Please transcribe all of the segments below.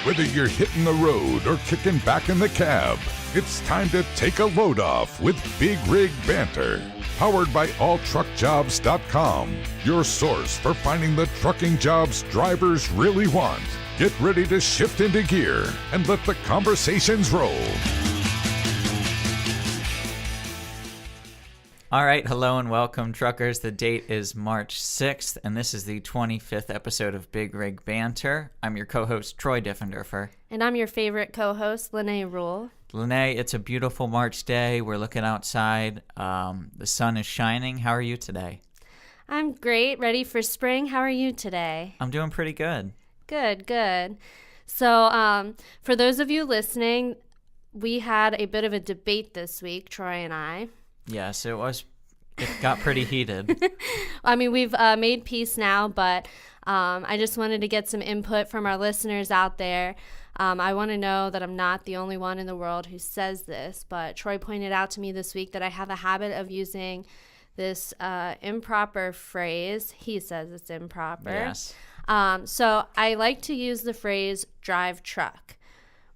Whether you're hitting the road or kicking back in the cab, it's time to take a load off with Big Rig Banter. Powered by AllTruckJobs.com, your source for finding the trucking jobs drivers really want. Get ready to shift into gear and let the conversations roll. All right, hello and welcome, truckers. The date is March 6th, and this is the 25th episode of Big Rig Banter. I'm your co-host, Troy Diffenderfer. And I'm your favorite co-host, Lenay Rule. Lenay, it's a beautiful March day. We're looking outside. The sun is shining. How are you today? I'm great, ready for spring. How are you today? I'm doing pretty good. Good. So for those of you listening, we had a bit of a debate this week, Troy and I. Yes, it got pretty heated. I mean, we've made peace now, but I just wanted to get some input from our listeners out there. I want to know that I'm not the only one in the world who says this, but Troy pointed out to me this week that I have a habit of using this improper phrase. He says it's improper. Yes. So I like to use the phrase drive truck.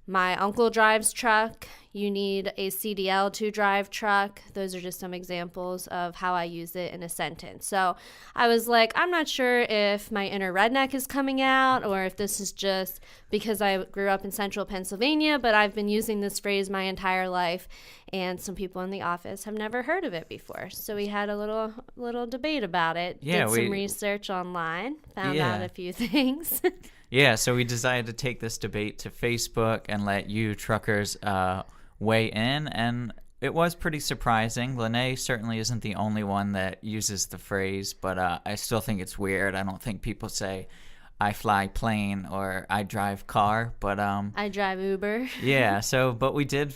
My uncle drives truck. You need a CDL to drive truck. Those are just some examples of how I use it in a sentence. So I was like, I'm not sure if my inner redneck is coming out or if this is just because I grew up in central Pennsylvania, but I've been using this phrase my entire life, and some people in the office have never heard of it before. So we had a little debate about it. Yeah, did some research online, found out a few things. Yeah, so we decided to take this debate to Facebook and let you truckers weigh in, and it was pretty surprising. Lenay certainly isn't the only one that uses the phrase, but I still think it's weird. I don't think people say, I fly plane or I drive car, but I drive Uber. Yeah, but we did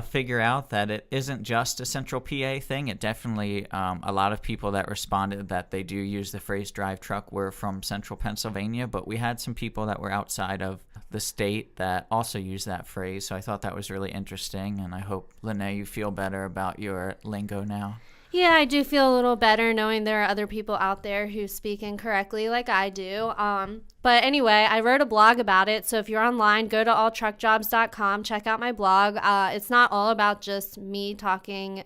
figure out that it isn't just a central PA thing. It definitely, a lot of people that responded that they do use the phrase drive truck were from central Pennsylvania, but we had some people that were outside of the state that also use that phrase, so I thought that was really interesting, and I hope, Lenay, you feel better about your lingo now. Yeah, I do feel a little better knowing there are other people out there who speak incorrectly like I do. But anyway, I wrote a blog about it. So if you're online, go to AllTruckJobs.com, check out my blog. It's not all about just me talking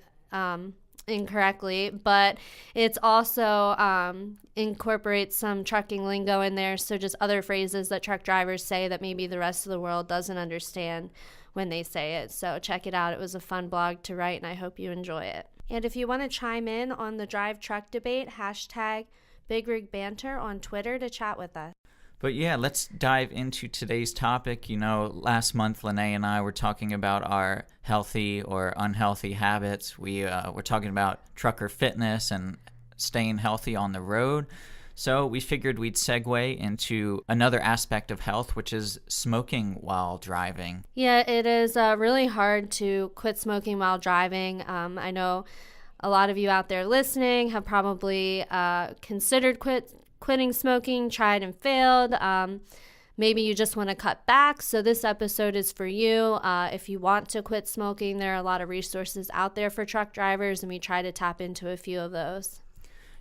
incorrectly, but it's also incorporates some trucking lingo in there. So just other phrases that truck drivers say that maybe the rest of the world doesn't understand when they say it. So check it out. It was a fun blog to write, and I hope you enjoy it. And if you want to chime in on the drive truck debate, hashtag Big Rig Banter on Twitter to chat with us. But yeah, let's dive into today's topic. You know, last month, Lenay and I were talking about our healthy or unhealthy habits. We were talking about trucker fitness and staying healthy on the road. So we figured we'd segue into another aspect of health, which is smoking while driving. Yeah, it is really hard to quit smoking while driving. I know a lot of you out there listening have probably considered quitting smoking, tried and failed. Maybe you just want to cut back. So this episode is for you. If you want to quit smoking, there are a lot of resources out there for truck drivers, and we try to tap into a few of those.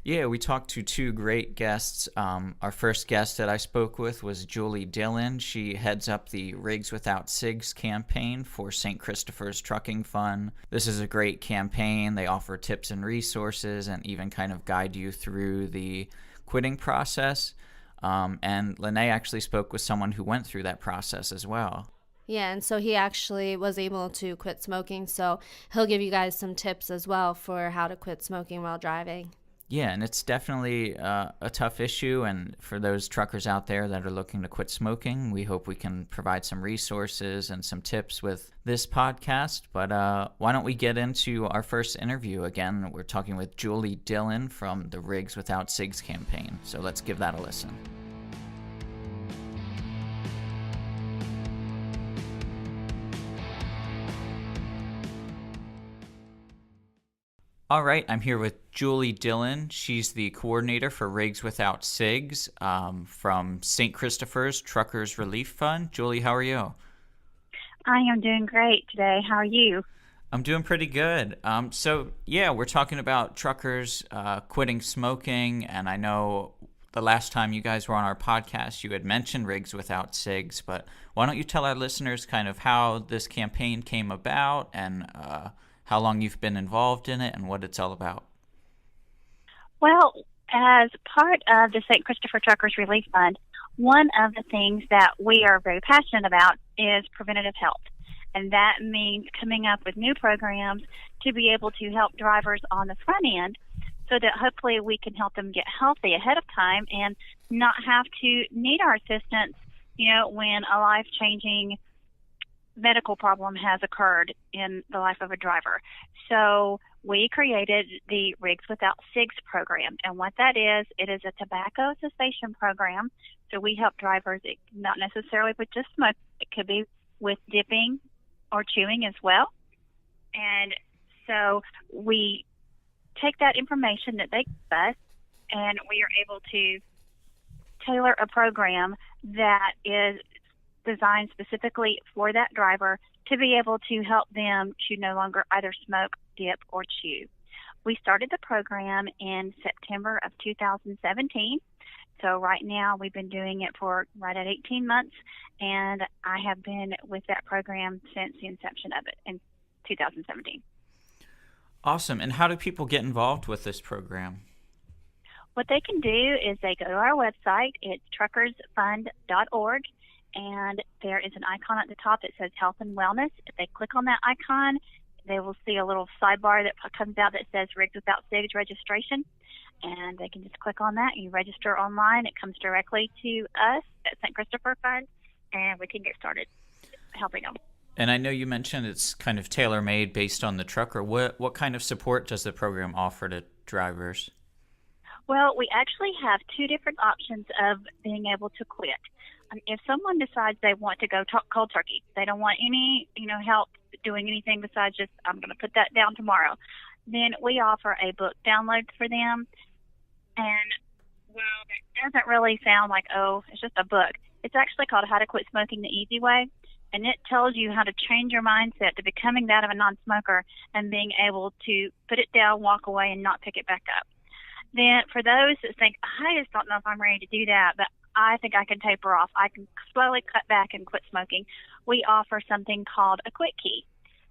Yeah, we talked to two great guests. Our first guest that I spoke with was Julie Dillon. She heads up the Rigs Without Cigs campaign for St. Christopher's Trucking Fund. This is a great campaign. They offer tips and resources and even kind of guide you through the quitting process. And Lenay actually spoke with someone who went through that process as well. Yeah, and so he actually was able to quit smoking, so he'll give you guys some tips as well for how to quit smoking while driving. Yeah, and it's definitely a tough issue, and for those truckers out there that are looking to quit smoking, we hope we can provide some resources and some tips with this podcast. But why don't we get into our first interview? Again, we're talking with Julie Dillon from the Rigs Without Cigs campaign, so let's give that a listen. All right, I'm here with Julie Dillon. She's the coordinator for Rigs Without Cigs from St. Christopher's Truckers Relief Fund. Julie, how are you? I am doing great today. How are you? I'm doing pretty good. So, yeah, we're talking about truckers quitting smoking, and I know the last time you guys were on our podcast, you had mentioned Rigs Without Cigs, but why don't you tell our listeners kind of how this campaign came about and how long you've been involved in it and what it's all about? Well, as part of the St. Christopher Truckers Relief Fund, one of the things that we are very passionate about is preventative health. And that means coming up with new programs to be able to help drivers on the front end so that hopefully we can help them get healthy ahead of time and not have to need our assistance, when a life-changing medical problem has occurred in the life of a driver. So we created the Rigs Without Cigs program. And what that is, it is a tobacco cessation program. So we help drivers, not necessarily with just smoke, it could be with dipping or chewing as well. And so we take that information that they give us, and we are able to tailor a program that is designed specifically for that driver to be able to help them to no longer either smoke, dip, or chew. We started the program in September of 2017. So right now we've been doing it for right at 18 months, and I have been with that program since the inception of it in 2017. Awesome. And how do people get involved with this program? What they can do is they go to our website. It's truckersfund.org, and there is an icon at the top that says Health and Wellness. If they click on that icon, they will see a little sidebar that comes out that says Rigs Without Cigs registration, and they can just click on that. You register online. It comes directly to us at St. Christopher Fund, and we can get started helping them. And I know you mentioned it's kind of tailor-made based on the trucker. What kind of support does the program offer to drivers? Well, we actually have two different options of being able to quit. If someone decides they want to go cold turkey, they don't want any, help doing anything besides just, I'm going to put that down tomorrow, then we offer a book download for them. And while that doesn't really sound like, it's just a book, it's actually called How to Quit Smoking the Easy Way. And it tells you how to change your mindset to becoming that of a non-smoker and being able to put it down, walk away, and not pick it back up. Then for those that think, I just don't know if I'm ready to do that, but I think I can taper off, I can slowly cut back and quit smoking, we offer something called a quit key.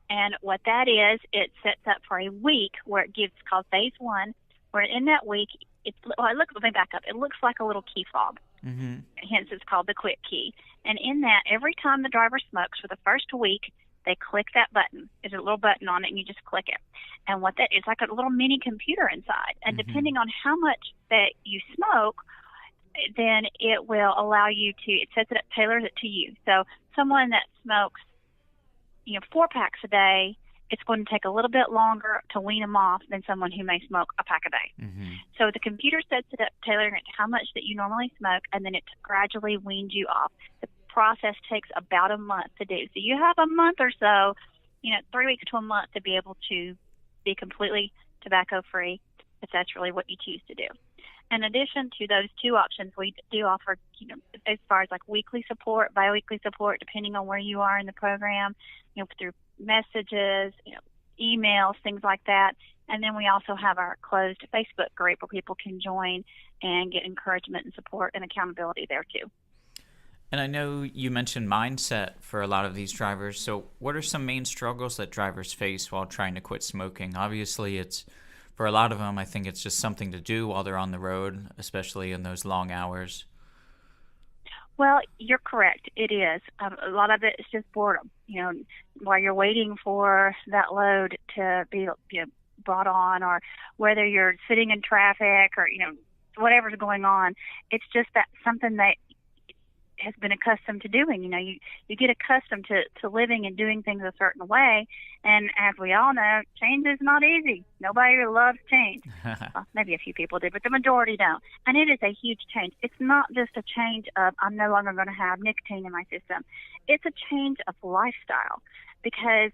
And what that is, it sets up for a week where it gives, called phase one, where in that week, let me back up. It looks like a little key fob. Mm-hmm. Hence, it's called the quit key. And in that, every time the driver smokes for the first week, they click that button. There's a little button on it, and you just click it. And what that is, like a little mini computer inside. And depending on how much that you smoke, then it will allow you to, it sets it up, tailors it to you. So someone that smokes, 4 packs a day, it's going to take a little bit longer to wean them off than someone who may smoke a pack a day. Mm-hmm. So the computer sets it up, tailoring it to how much that you normally smoke, and then it gradually weans you off. The process takes about a month to do. So you have a month or so, 3 weeks to a month to be able to be completely tobacco-free, if that's really what you choose to do. In addition to those two options, we do offer, as far as like weekly support, biweekly support, depending on where you are in the program, through messages, emails, things like that. And then we also have our closed Facebook group where people can join and get encouragement and support and accountability there too. And I know you mentioned mindset for a lot of these drivers. So what are some main struggles that drivers face while trying to quit smoking? Obviously, for a lot of them, I think it's just something to do while they're on the road, especially in those long hours. Well, you're correct. It is. A lot of it is just boredom. While you're waiting for that load to be brought on, or whether you're sitting in traffic or, whatever's going on, it's just that something that has been accustomed to doing. You get accustomed to living and doing things a certain way. And as we all know, change is not easy. Nobody loves change. Well, maybe a few people do, but the majority don't. And it is a huge change. It's not just a change of, I'm no longer going to have nicotine in my system. It's a change of lifestyle, because,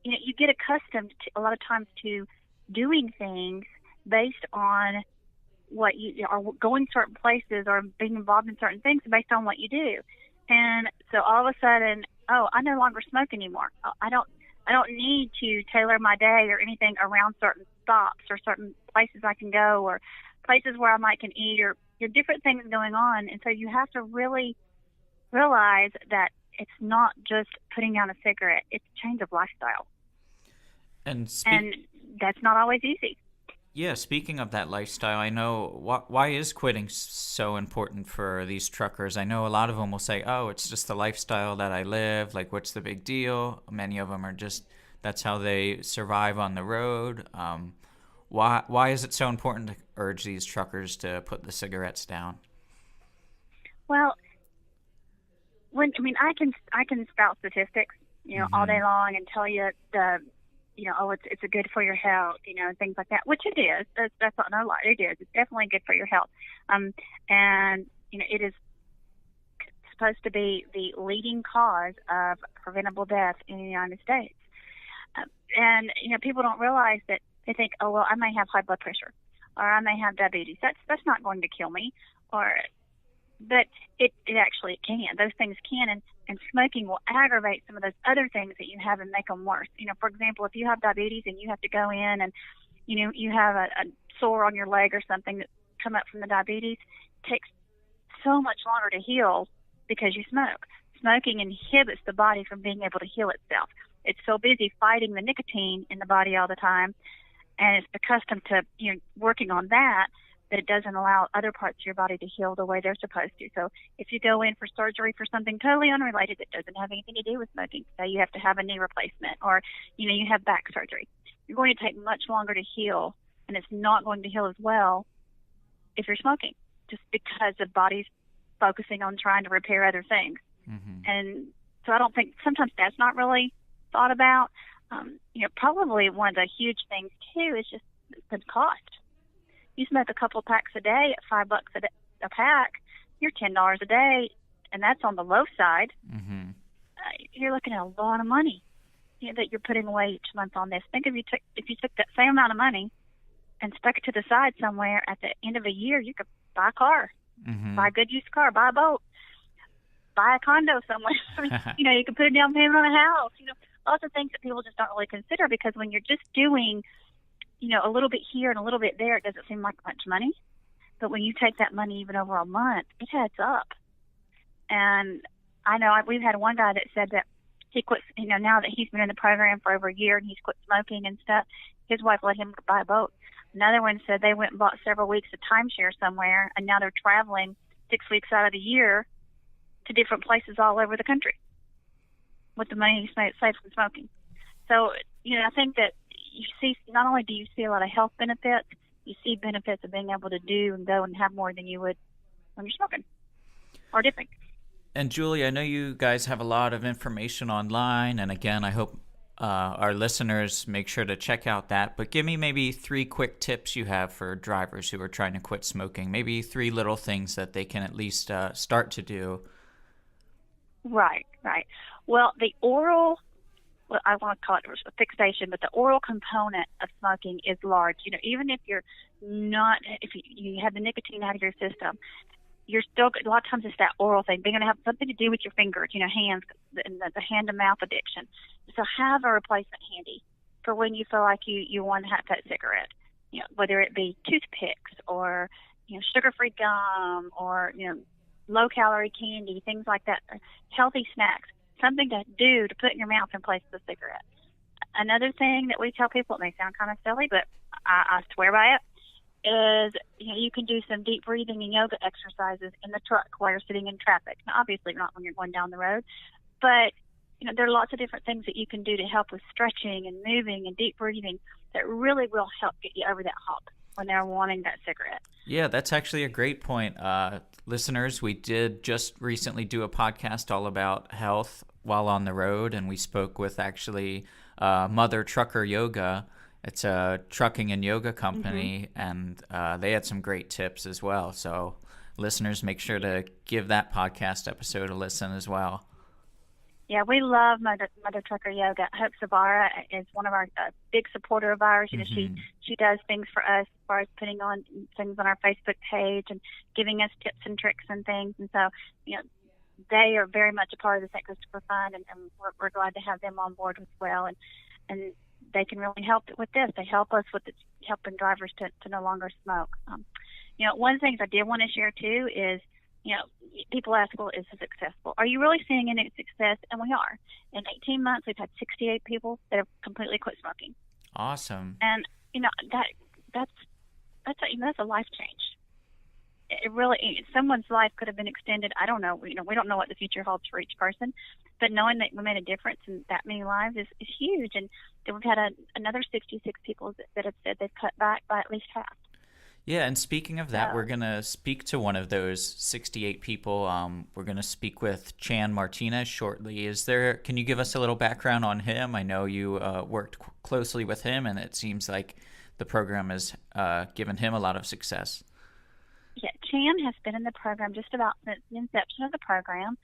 you get accustomed to, a lot of times, to doing things based on what you are, going certain places or being involved in certain things based on what you do. And so all of a sudden, I no longer smoke anymore. I don't need to tailor my day or anything around certain stops or certain places I can go or places where I might can eat or, There are different things going on, and so you have to really realize that it's not just putting down a cigarette. It's a change of lifestyle. And that's not always easy. Yeah, speaking of that lifestyle, I know why is quitting so important for these truckers? I know a lot of them will say, "Oh, it's just the lifestyle that I live. Like, what's the big deal?" Many of them are just that's how they survive on the road. Why is it so important to urge these truckers to put the cigarettes down? Well, I can spout statistics, all day long and tell you it's good for your health, and things like that, which it is. That's not no lie. It is. It's definitely good for your health. And it is supposed to be the leading cause of preventable death in the United States. And people don't realize that. They think, oh well, I may have high blood pressure, or I may have diabetes. That's not going to kill me, but it actually can. Those things can, and smoking will aggravate some of those other things that you have and make them worse. For example, if you have diabetes and you have to go in and you have a sore on your leg or something that come up from the diabetes, it takes so much longer to heal because you smoke. Smoking inhibits the body from being able to heal itself. It's so busy fighting the nicotine in the body all the time, and it's accustomed to working on that it doesn't allow other parts of your body to heal the way they're supposed to. So if you go in for surgery for something totally unrelated that doesn't have anything to do with smoking, say you have to have a knee replacement or you have back surgery, you're going to take much longer to heal, and it's not going to heal as well if you're smoking, just because the body's focusing on trying to repair other things. Mm-hmm. And so I don't think sometimes that's not really thought about. Probably one of the huge things too is just the cost. You smoke a couple packs a day at $5 a pack, you're $10 a day, and that's on the low side. Mm-hmm. You're looking at a lot of money that you're putting away each month on this. Think if you took that same amount of money and stuck it to the side somewhere, at the end of a year, you could buy a car, mm-hmm. buy a good used car, buy a boat, buy a condo somewhere. You can put a down payment on a house. Lots of things that people just don't really consider, because when you're just doing, a little bit here and a little bit there, it doesn't seem like much money. But when you take that money even over a month, it adds up. And I know we've had one guy that said that he quit, now that he's been in the program for over a year and he's quit smoking and stuff, his wife let him buy a boat. Another one said they went and bought several weeks of timeshare somewhere, and now they're traveling 6 weeks out of the year to different places all over the country with the money he saved from smoking. So, I think that you see, not only do you see a lot of health benefits, you see benefits of being able to do and go and have more than you would when you're smoking or dipping. And Julie, I know you guys have a lot of information online, and again, I hope our listeners make sure to check out that. But give me maybe 3 quick tips you have for drivers who are trying to quit smoking. Maybe 3 little things that they can at least start to do. Right. Well, the oral, I want to call it a fixation, but the oral component of smoking is large. Even if you're not, if you have the nicotine out of your system, you're still, a lot of times it's that oral thing. They're going to have something to do with your fingers, hands, and the hand-to-mouth addiction. So have a replacement handy for when you feel like you want to have that cigarette, whether it be toothpicks or, sugar-free gum or, low-calorie candy, things like that, healthy snacks, something to do to put in your mouth in place of the cigarette. Another thing that we tell people, it may sound kind of silly, but I swear by it, is you can do some deep breathing and yoga exercises in the truck while you're sitting in traffic. Now, obviously not when you're going down the road, but there are lots of different things that you can do to help with stretching and moving and deep breathing that really will help get you over that hump when they're wanting that cigarette. Yeah, that's actually a great point. Listeners, we did just recently do a podcast all about health while on the road, and we spoke with actually Mother Trucker Yoga. It's a trucking and yoga company, mm-hmm. and they had some great tips as well. So listeners, make sure to give that podcast episode a listen as well. Yeah, we love Mother Trucker Yoga. Hope Savara is one of our big supporter of ours. Mm-hmm. She does things for us as far as putting on things on our Facebook page and giving us tips and tricks and things. And so, they are very much a part of the St. Christopher Fund, and we're glad to have them on board as well. And they can really help with this. They help us with helping drivers to no longer smoke. One of the things I did want to share too is, people ask, well, is this successful? Are you really seeing any success? And we are. In 18 months, we've had 68 people that have completely quit smoking. Awesome. And that's a life change. It really, someone's life could have been extended. I don't know. We don't know what the future holds for each person, but knowing that we made a difference in that many lives is huge. And then we've had another 66 people that have said they've cut back by at least half. Yeah, and speaking of that, we're going to speak to one of those 68 people. We're going to speak with Chan Martinez shortly. Can you give us a little background on him? I know you worked closely with him, and it seems like the program has given him a lot of success. Yeah, Chan has been in the program just about since the inception of the program.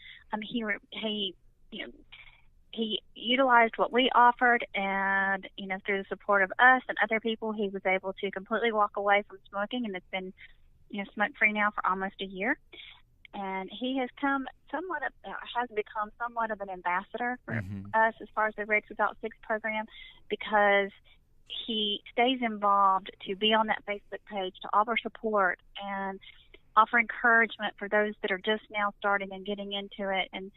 He utilized what we offered, and through the support of us and other people, he was able to completely walk away from smoking, and it's been smoke free now for almost a year. And he has become somewhat of an ambassador for us as far as the Rigs Without Cigs program, because he stays involved to be on that Facebook page, to offer support and offer encouragement for those that are just now starting and getting into it, and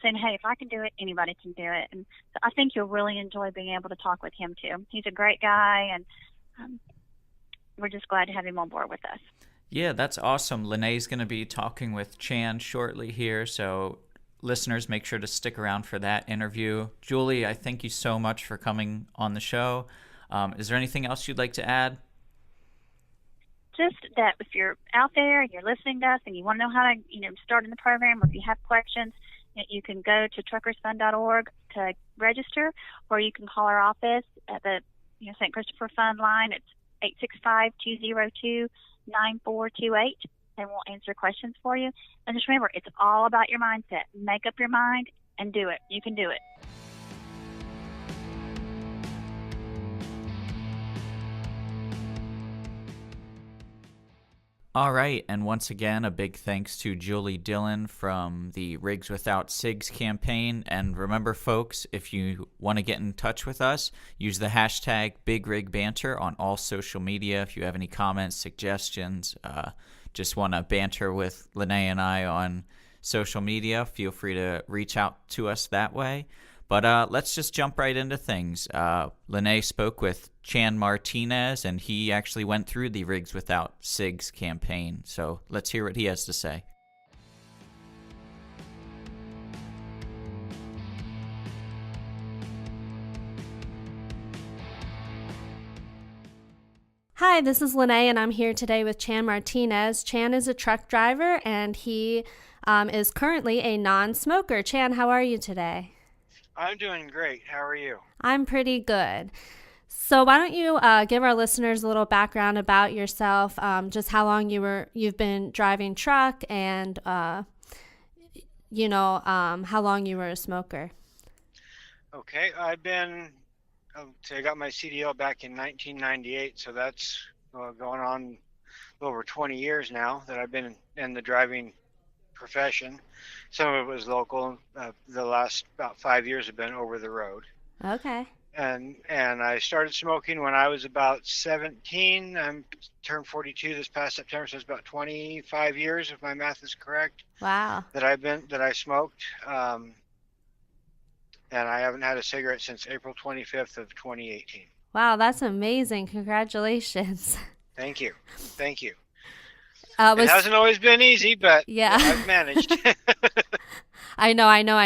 saying, hey, if I can do it, anybody can do it. And so I think you'll really enjoy being able to talk with him too. He's a great guy, and we're just glad to have him on board with us. Yeah, that's awesome. Lenay's going to be talking with Chan shortly here, so listeners, make sure to stick around for that interview. Julie, I thank you so much for coming on the show. Is there anything else you'd like to add? Just that if you're out there and you're listening to us and you want to know how to start in the program, or if you have questions, you can go to truckersfund.org to register, or you can call our office at the St. Christopher Fund line. It's 865-202-9428, and we'll answer questions for you. And just remember, it's all about your mindset. Make up your mind and do it. You can do it. All right, and once again, a big thanks to Julie Dillon from the Rigs Without Cigs campaign. And remember, folks, if you want to get in touch with us, use the hashtag Big Rig Banter on all social media. If you have any comments, suggestions, just want to banter with Lenay and I on social media, feel free to reach out to us that way. But let's just jump right into things. Lenay spoke with Chan Martinez, and he actually went through the Rigs Without Cigs campaign. So let's hear what he has to say. Hi, this is Lenay, and I'm here today with Chan Martinez. Chan is a truck driver, and he is currently a non-smoker. Chan, how are you today? I'm doing great. How are you? I'm pretty good. So why don't you give our listeners a little background about yourself, just how long you've been driving truck, and how long you were a smoker. Okay, I got my CDL back in 1998, so that's going on over 20 years now that I've been in the driving profession. Some of it was local. The last about 5 years have been over the road. Okay. And I started smoking when I was about 17. I'm turned 42 this past September, so it's about 25 years, if my math is correct. Wow. That I smoked. And I haven't had a cigarette since April 25th of 2018. Wow, that's amazing. Congratulations. Thank you. It hasn't always been easy, but yeah. I've managed. I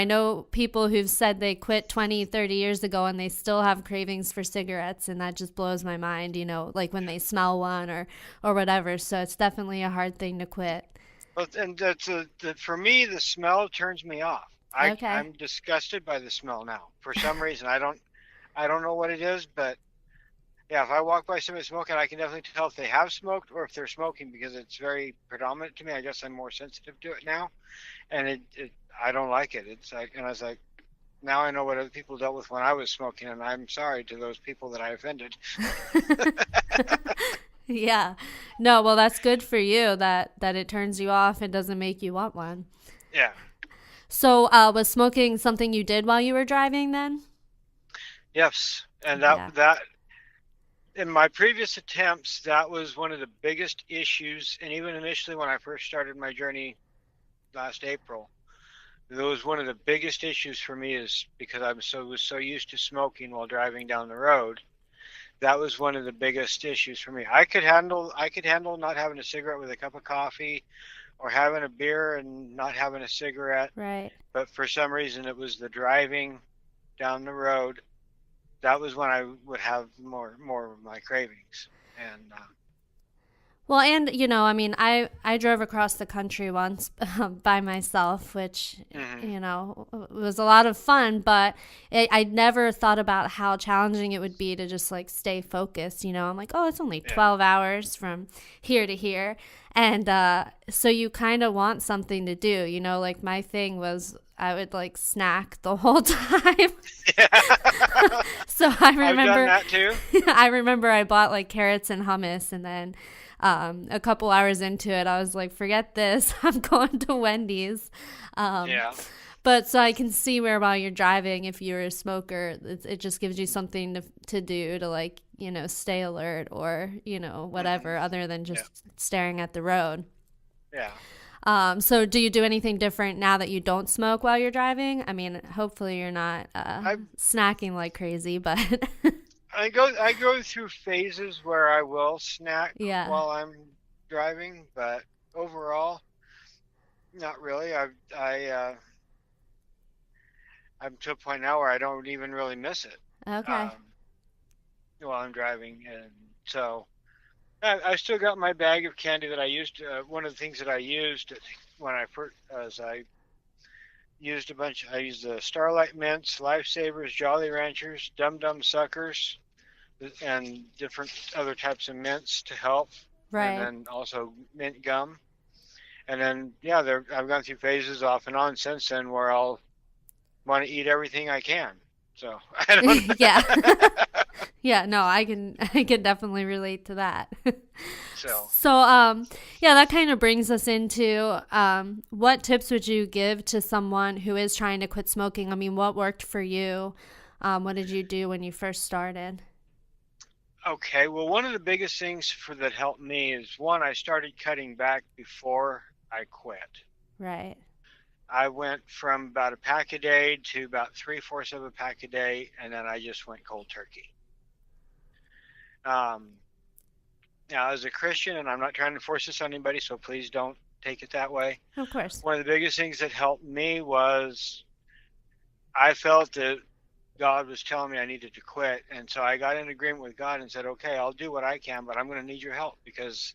know people who've said they quit 20, 30 years ago and they still have cravings for cigarettes, and that just blows my mind, like when they smell one or whatever. So it's definitely a hard thing to quit. Well, and for me, the smell turns me off. I'm disgusted by the smell now. For some reason, I don't know what it is, but yeah, if I walk by somebody smoking, I can definitely tell if they have smoked or if they're smoking, because it's very predominant to me. I guess I'm more sensitive to it now, and I don't like it. It's like, and I was like, now I know what other people dealt with when I was smoking, and I'm sorry to those people that I offended. Yeah. No, well, that's good for you that it turns you off and doesn't make you want one. Yeah. So was smoking something you did while you were driving then? Yes. And Yeah. that in my previous attempts, that was one of the biggest issues. And even initially when I first started my journey last April, that was one of the biggest issues for me, is because I was so used to smoking while driving down the road. That was one of the biggest issues for me. I could handle not having a cigarette with a cup of coffee, or having a beer and not having a cigarette. Right. But for some reason, it was the driving down the road. That was when I would have more of my cravings. And Well, and I mean, I drove across the country once by myself, which was a lot of fun. But I never thought about how challenging it would be to just like stay focused. I'm like, oh, it's only 12 hours from here to here, and so you kind of want something to do. Like my thing was I would like snack the whole time. So I remember I've done that too. I remember I bought like carrots and hummus, and then a couple hours into it, I was like, forget this. I'm going to Wendy's. But so I can see where while you're driving, if you're a smoker, it just gives you something to do to like, stay alert or, whatever, other than just staring at the road. Yeah. So do you do anything different now that you don't smoke while you're driving? I mean, hopefully you're not snacking like crazy, but I go through phases where I will snack while I'm driving, but overall, not really. I'm to a point now where I don't even really miss it. Okay. While I'm driving, and so I still got my bag of candy that I used. One of the things that I used when I first, I used a bunch. I used the Starlight Mints, Lifesavers, Jolly Ranchers, Dum Dum Suckers, and different other types of mints to help. Right. And then also mint gum. And then I've gone through phases off and on since then where I'll want to eat everything I can. So I don't know. Yeah. Yeah, no, I can definitely relate to that. So that kind of brings us into what tips would you give to someone who is trying to quit smoking? I mean, what worked for you? What did you do when you first started? Okay, well, one of the biggest things that helped me is, one, I started cutting back before I quit. Right. I went from about a pack a day to about 3/4 of a pack a day, and then I just went cold turkey. Now, as a Christian, and I'm not trying to force this on anybody, so please don't take it that way. Of course. One of the biggest things that helped me was I felt that God was telling me I needed to quit, and so I got in agreement with God and said, okay, I'll do what I can, but I'm going to need your help, because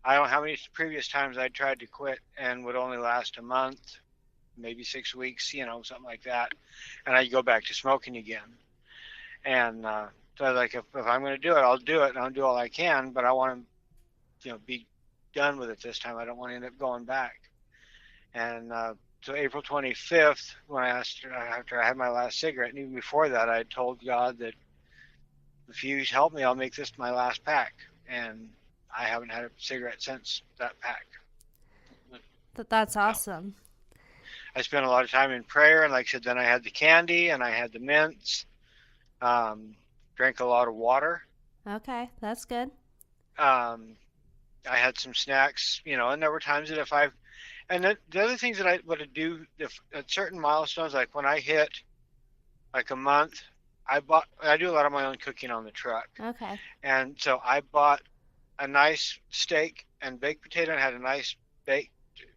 I don't know how many previous times I tried to quit and would only last a month, maybe 6 weeks, something like that, and I'd go back to smoking again. And so I was like, if I'm going to do it, I'll do it, and I'll do all I can, but I want to, be done with it this time. I don't want to end up going back. And so April 25th, after I had my last cigarette, and even before that, I told God that if you help me, I'll make this my last pack. And I haven't had a cigarette since that pack. That's awesome. I spent a lot of time in prayer, and like I said, then I had the candy and I had the mints. Drank a lot of water. Okay, that's good. I had some snacks, and there were times that and the other things that I would do at certain milestones, like when I hit like a month, I do a lot of my own cooking on the truck. Okay. And so I bought a nice steak and baked potato, and had a nice baked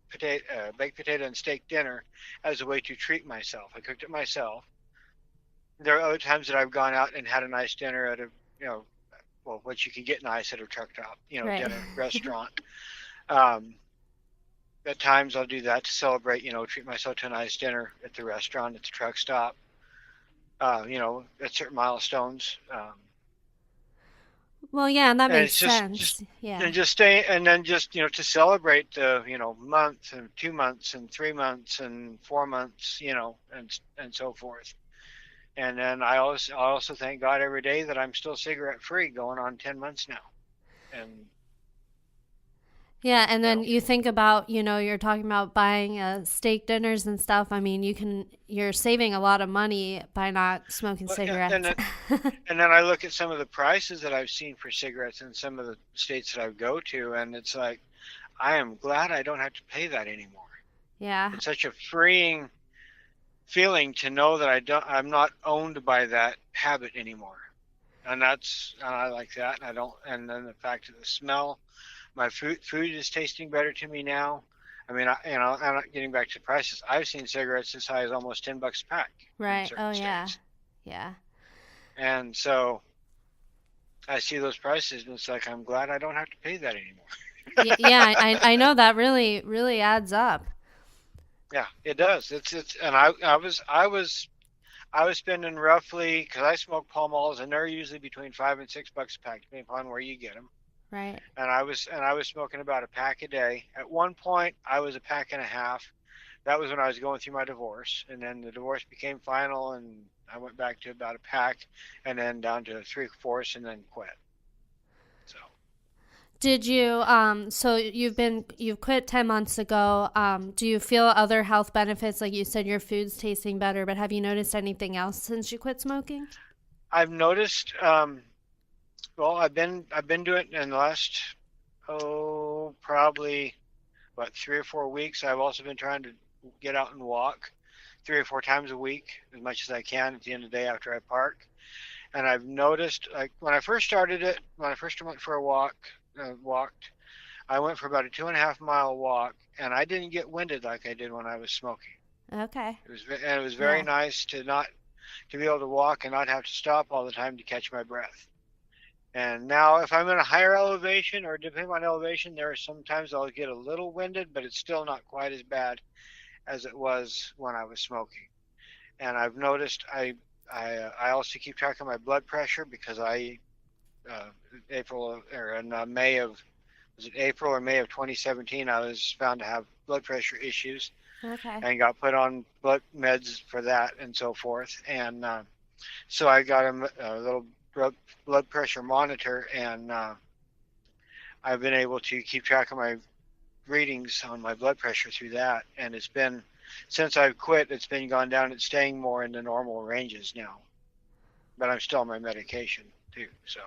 potato and steak dinner as a way to treat myself. I cooked it myself. There are other times that I've gone out and had a nice dinner at what you can get nice at a truck stop, Right. dinner restaurant. At times I'll do that to celebrate, treat myself to a nice dinner at the restaurant, at the truck stop, at certain milestones. Well, yeah, and that makes sense. Yeah. And just stay, and then just, to celebrate the, month and 2 months and 3 months and 4 months, and so forth. And then I also thank God every day that I'm still cigarette free, going on 10 months now. And Yeah, and then know. you think about, you're talking about buying steak dinners and stuff. I mean, you're saving a lot of money by not smoking And cigarettes. then, and then I look at some of the prices that I've seen for cigarettes in some of the states that I go to, and it's like, I am glad I don't have to pay that anymore. Yeah. It's such a freeing feeling to know that I'm not owned by that habit anymore. And I like that. And then the fact of the smell, my food is tasting better to me now. I mean, I'm not getting back to prices. I've seen cigarettes as high as almost $10 a pack in Right. certain Oh, yeah. states. Yeah. And so I see those prices, and it's like, I'm glad I don't have to pay that anymore. Yeah, I know that really, really adds up. Yeah, it does. And I was spending roughly, because I smoke Pall Malls, and they're usually between $5 and $6 a pack, depending upon where you get them. Right. And I was smoking about a pack a day. At one point, I was a pack and a half. That was when I was going through my divorce, and then the divorce became final, and I went back to about a pack, and then down to 3/4, and then quit. So. Did you so you've quit 10 months ago. Do you feel other health benefits? Like you said, your food's tasting better, but have you noticed anything else since you quit smoking? I've noticed well, I've been doing it in the last probably about 3 or 4 weeks. I've also been trying to get out and walk 3 or 4 times a week, as much as I can at the end of the day after I park. And I've noticed, like when I first started it, when I first went for a walked, I went for about a 2.5 mile walk, and I didn't get winded like I did when I was smoking. Okay. It was very nice to be able to walk and not have to stop all the time to catch my breath. And now if I'm in a higher elevation, or depending on elevation, there are sometimes I'll get a little winded, but it's still not quite as bad as it was when I was smoking. And I've noticed I also keep track of my blood pressure, because April or May of 2017, I was found to have blood pressure issues. Okay. And got put on blood meds for that and so forth. And so I got a little blood pressure monitor, and I've been able to keep track of my readings on my blood pressure through that. And it's been, since I've quit, it's been gone down. It's staying more in the normal ranges now. But I'm still on my medication too. So.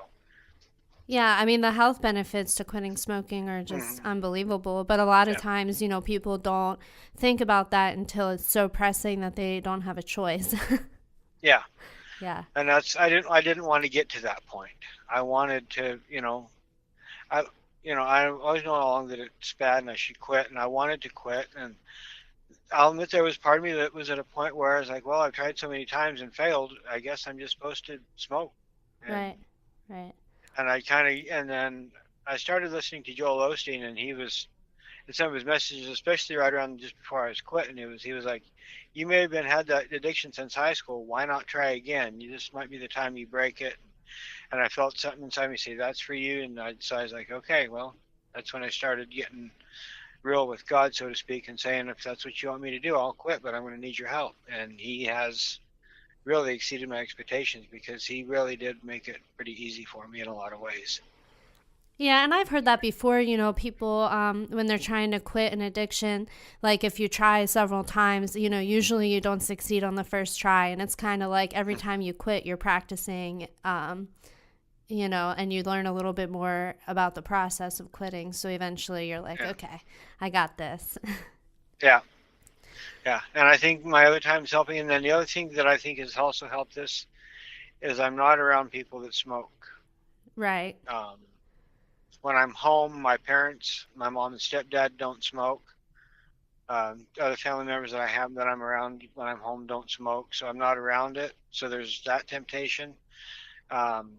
Yeah, I mean, the health benefits to quitting smoking are just unbelievable. But a lot of times, people don't think about that until it's so pressing that they don't have a choice. Yeah. Yeah. And I didn't want to get to that point. I wanted to, I always know all along that it's bad and I should quit, and I wanted to quit. And I'll admit there was part of me that was at a point where I was like, well, I've tried so many times and failed. I guess I'm just supposed to smoke. Right. Right. And then I started listening to Joel Osteen, and he was, in some of his messages, especially right around just before I was quitting, he was like, you may have had that addiction since high school. Why not try again? This might be the time you break it. And I felt something inside me say, that's for you. And so I was like, okay, well, that's when I started getting real with God, so to speak, and saying, if that's what you want me to do, I'll quit, but I'm going to need your help. And he has really exceeded my expectations, because he really did make it pretty easy for me in a lot of ways. Yeah, and I've heard that before, people, when they're trying to quit an addiction, like if you try several times, usually you don't succeed on the first try. And it's kind of like every time you quit, you're practicing, and you learn a little bit more about the process of quitting. So eventually you're like, okay, I got this. Yeah. Yeah, and I think my other time's helping. And then the other thing that I think has also helped this is I'm not around people that smoke. Right. When I'm home, my parents, my mom and stepdad, don't smoke. Other family members that I have that I'm around when I'm home don't smoke, so I'm not around it. So there's that temptation. And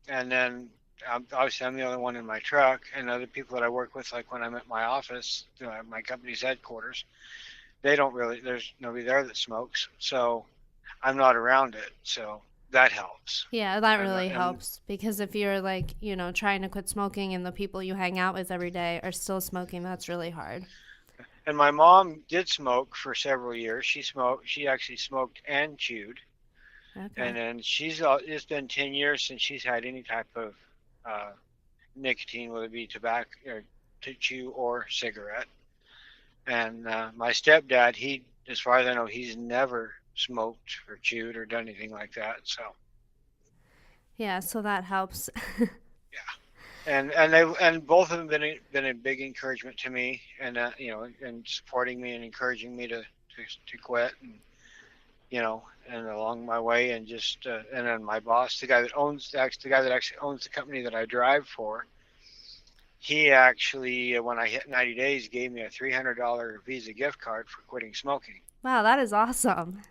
then obviously I'm the only one in my truck, and other people that I work with, like when I'm at my office, my company's headquarters, there's nobody there that smokes, so I'm not around it. So that helps. Yeah, that really helps, because if you're like, trying to quit smoking and the people you hang out with every day are still smoking, that's really hard. And my mom did smoke for several years. She actually smoked and chewed. Okay. And then it's been 10 years since she's had any type of nicotine, whether it be tobacco or to chew or cigarette. And my stepdad, he, as far as I know, he's never smoked or chewed or done anything like that. So Yeah, so that helps. yeah, and both of them been a big encouragement to me, and and supporting me and encouraging me to quit, and and along my way, and just and then my boss, the guy that actually owns the company that I drive for, he actually, when I hit 90 days, gave me a $300 Visa gift card for quitting smoking. Wow, that is awesome.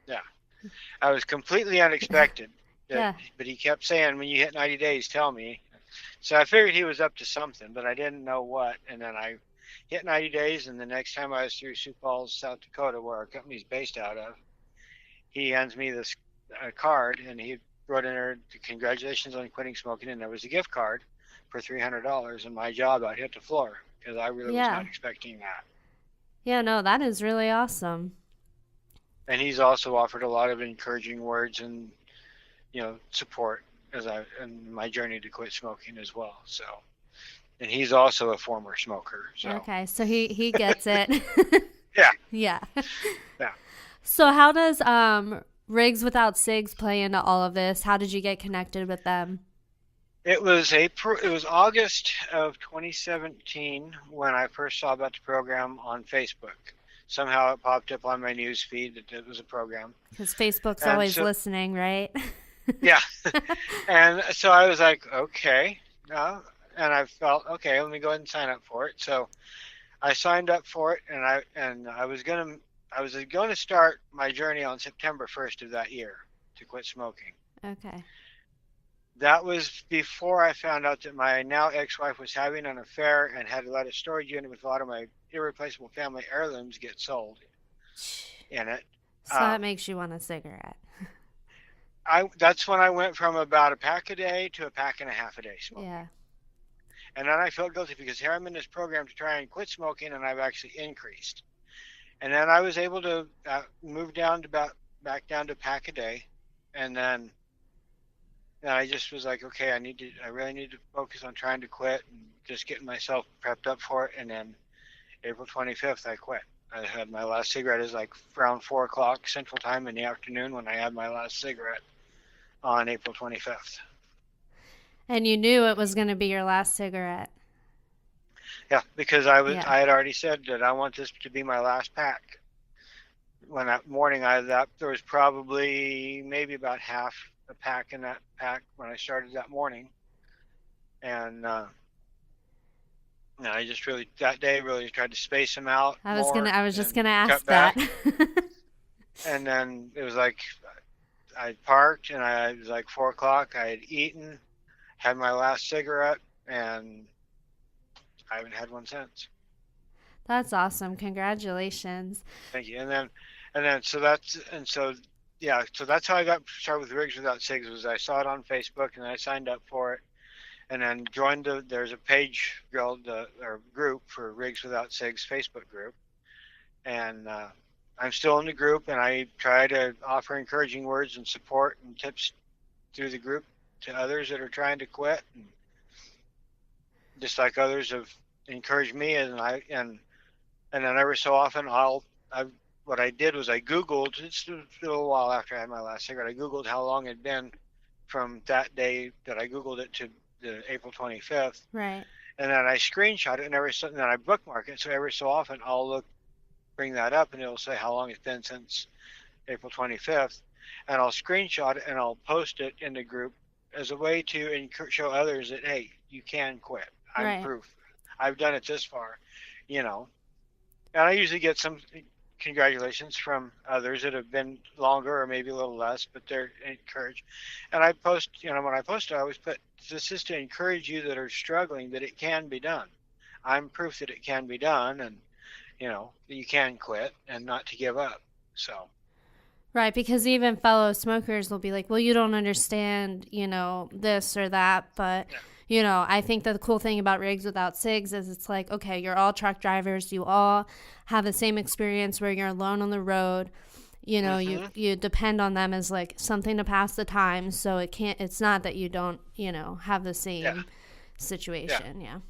Yeah, I was completely unexpected. Yeah. But he kept saying, when you hit 90 days, tell me. So I figured he was up to something, but I didn't know what. And then I hit 90 days, and the next time I was through Sioux Falls, South Dakota, where our company's based out of, he hands me this card, and he wrote in there, congratulations on quitting smoking, and there was a gift card for $300, and my job out hit the floor, because I really was not expecting that. Yeah, no, that is really awesome. And he's also offered a lot of encouraging words and support in my journey to quit smoking as well. So, and he's also a former smoker. So. Okay, so he gets it. Yeah. Yeah. Yeah. So how does Rigs Without Cigs play into all of this? How did you get connected with them? It was August of 2017 when I first saw about the program on Facebook. Somehow it popped up on my news feed that it was a program. Because Facebook's always listening, right? Yeah. And so I was like, okay. And I felt, okay, let me go ahead and sign up for it. So I signed up for it, and I was going to start my journey on September 1st of that year to quit smoking. Okay. That was before I found out that my now ex-wife was having an affair and had to let a storage unit with a lot of my irreplaceable family heirlooms get sold in it. So that makes you want a cigarette. That's when I went from about a pack a day to a pack and a half a day smoking. Yeah. And then I felt guilty because here I'm in this program to try and quit smoking, and I've actually increased. And then I was able to move down to back down to a pack a day, and then I just was like, okay, I really need to focus on trying to quit and just getting myself prepped up for it. And then April 25th, I quit. I had my last cigarette. It was like around 4 o'clock Central Time in the afternoon when I had my last cigarette on April 25th. And you knew it was going to be your last cigarette. Yeah, because I had already said that I want this to be my last pack. When that morning there was probably maybe about half a pack in that pack when I started that morning. And I just really, that day, really tried to space them out. I was just gonna ask that. And then it was like, I parked, and it was like 4 o'clock. I had eaten, had my last cigarette, and I haven't had one since. That's awesome. Congratulations. Thank you. So that's how I got started with Rigs Without Cigs. Was I saw it on Facebook, and I signed up for it, and then joined there's a page or group for Rigs Without Cigs Facebook group, and I'm still in the group, and I try to offer encouraging words and support and tips through the group to others that are trying to quit, and just like others have encouraged me, and then every so often what I did was I Googled, just a little while after I had my last cigarette, I Googled how long it had been from that day that I Googled it to the April 25th. Right. And then I screenshot it, and then I bookmark it. So every so often I'll bring that up, and it'll say how long it's been since April 25th. And I'll screenshot it, and I'll post it in the group as a way to show others that, hey, you can quit. I'm proof. I've done it this far, And I usually get some congratulations from others that have been longer or maybe a little less, but they're encouraged. And I post, when I post it, I always put, this is to encourage you that are struggling, that it can be done. I'm proof that it can be done, and, that you can quit and not to give up. So. Right, because even fellow smokers will be like, well, you don't understand, this or that, but... Yeah. I think that the cool thing about Rigs Without Cigs is it's like, okay, you're all truck drivers. You all have the same experience where you're alone on the road. You depend on them as like something to pass the time. So it's not that you don't, have the same situation. Yeah.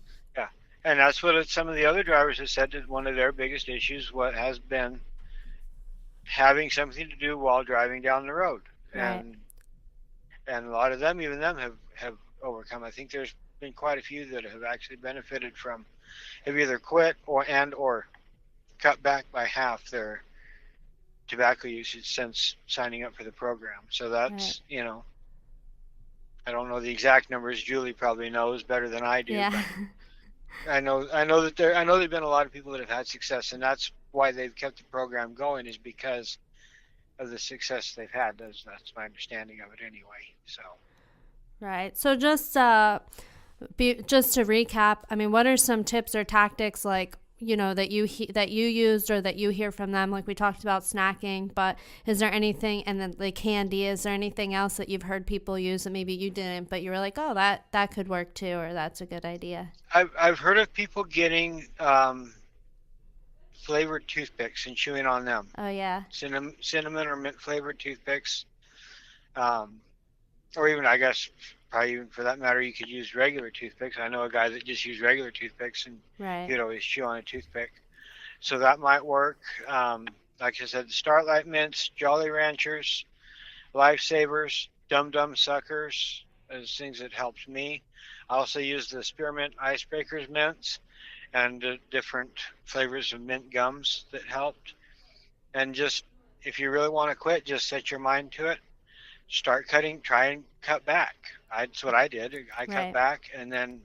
And that's what some of the other drivers have said that one of their biggest issues has been having something to do while driving down the road. Right. And a lot of them, even them, have overcome. I think there's been quite a few that have actually benefited from, have either quit or cut back by half their tobacco usage since signing up for the program. So that's, Right. I don't know the exact numbers. Julie probably knows better than I do. Yeah. But I know there've been a lot of people that have had success, and that's why they've kept the program going, is because of the success they've had. That's my understanding of it anyway. So. Right. So just just to recap, I mean, what are some tips or tactics like, that you used or that you hear from them? Like we talked about snacking, but is there anything, and then like candy, is there anything else that you've heard people use that maybe you didn't, but you were like, oh, that could work too, or that's a good idea? I've heard of people getting flavored toothpicks and chewing on them. Oh yeah. Cinnamon or mint flavored toothpicks, or even, I guess, probably even for that matter, you could use regular toothpicks. I know a guy that just used regular toothpicks, and Right. he'd always chew on a toothpick. So that might work. Like I said, the Starlight Mints, Jolly Ranchers, Lifesavers, Dum Dum Suckers as things that helped me. I also use the Spearmint Icebreakers mints and different flavors of mint gums that helped. And just, if you really want to quit, just set your mind to it. Start cutting, try and cut back. That's what I did. I cut Right. back and then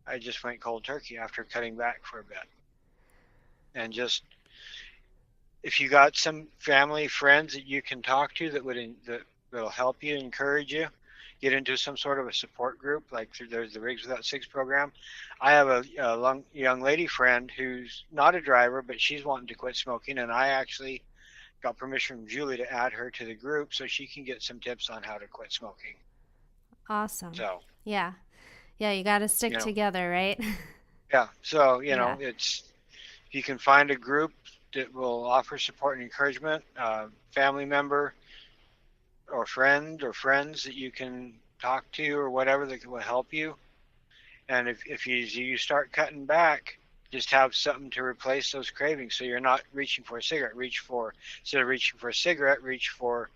I just went cold turkey after cutting back for a bit. And just, if you got some family, friends that you can talk to that'll help you, encourage you, get into some sort of a support group. Like there's the Rigs Without Cigs program. I have a young lady friend who's not a driver, but she's wanting to quit smoking, and I actually got permission from Julie to add her to the group so she can get some tips on how to quit smoking. Awesome. So Yeah. Yeah, you got to stick together, right? yeah. So Yeah. it's, if you can find a group that will offer support and encouragement, family member or friend or friends that you can talk to or whatever that will help you. And if you start cutting back, just have something to replace those cravings, so you're not reaching for a cigarette. Instead of reaching for a cigarette, reach for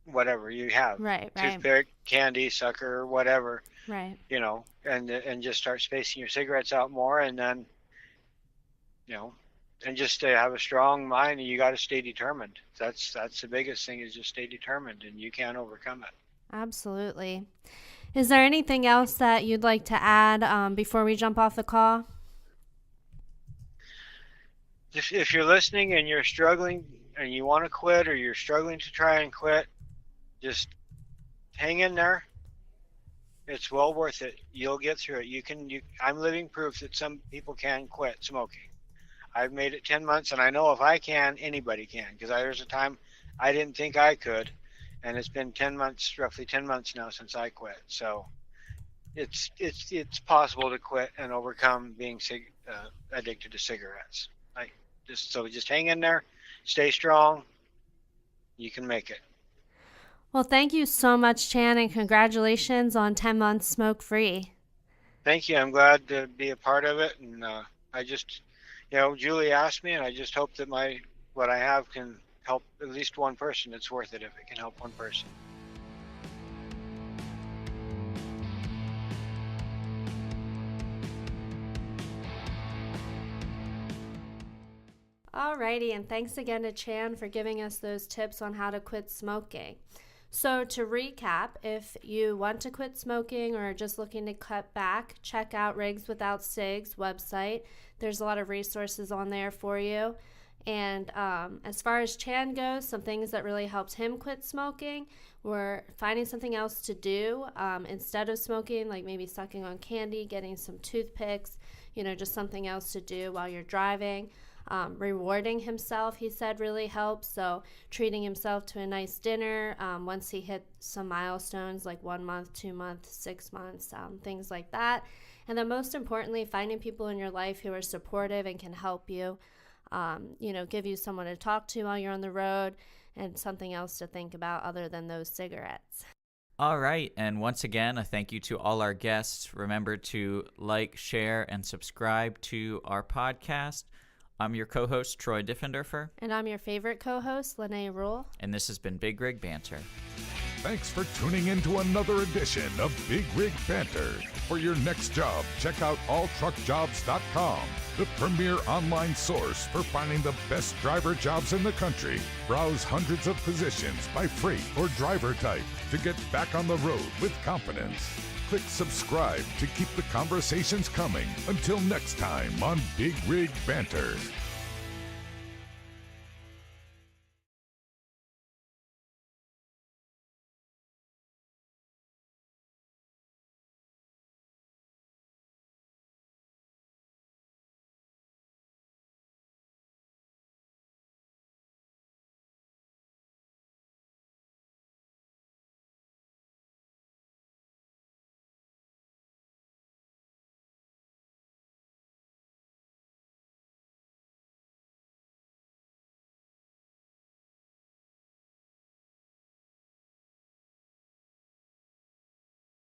whatever you have. Right. Toothpick, candy, sucker, whatever. Right. And just start spacing your cigarettes out more, and then and just to have a strong mind. And you got to stay determined. That's the biggest thing, is just stay determined, and you can overcome it. Absolutely. Is there anything else that you'd like to add before we jump off the call? If you're listening and you're struggling and you want to quit, or you're struggling to try and quit, just hang in there. It's well worth it. You'll get through it. I'm living proof that some people can quit smoking. I've made it 10 months, and I know if I can, anybody can, because there's a time I didn't think I could, and it's been 10 months, roughly 10 months now since I quit. So it's possible to quit and overcome being addicted to cigarettes. Just hang in there, stay strong. You can make it. Well, thank you so much, Chan, and congratulations on 10 months smoke-free. Thank you. I'm glad to be a part of it, and I just, Julie asked me, and I just hope that what I have can help at least one person. It's worth it if it can help one person. Alrighty, and thanks again to Chan for giving us those tips on how to quit smoking. So to recap, if you want to quit smoking or are just looking to cut back, check out Rigs Without Cigs website. There's a lot of resources on there for you. And as far as Chan goes, some things that really helped him quit smoking were finding something else to do instead of smoking, like maybe sucking on candy, getting some toothpicks, just something else to do while you're driving. Rewarding himself, he said, really helps. So treating himself to a nice dinner once he hit some milestones like 1 month, 2 months, 6 months, things like that. And then most importantly, finding people in your life who are supportive and can help you, give you someone to talk to while you're on the road and something else to think about other than those cigarettes. All right, and once again, a thank you to all our guests. Remember to like, share, and subscribe to our podcast. I'm your co-host, Troy Diffenderfer. And I'm your favorite co-host, Lenay Rule. And this has been Big Rig Banter. Thanks for tuning in to another edition of Big Rig Banter. For your next job, check out AllTruckJobs.com, the premier online source for finding the best driver jobs in the country. Browse hundreds of positions by freight or driver type to get back on the road with confidence. Click subscribe to keep the conversations coming. Until next time on Big Rig Banter.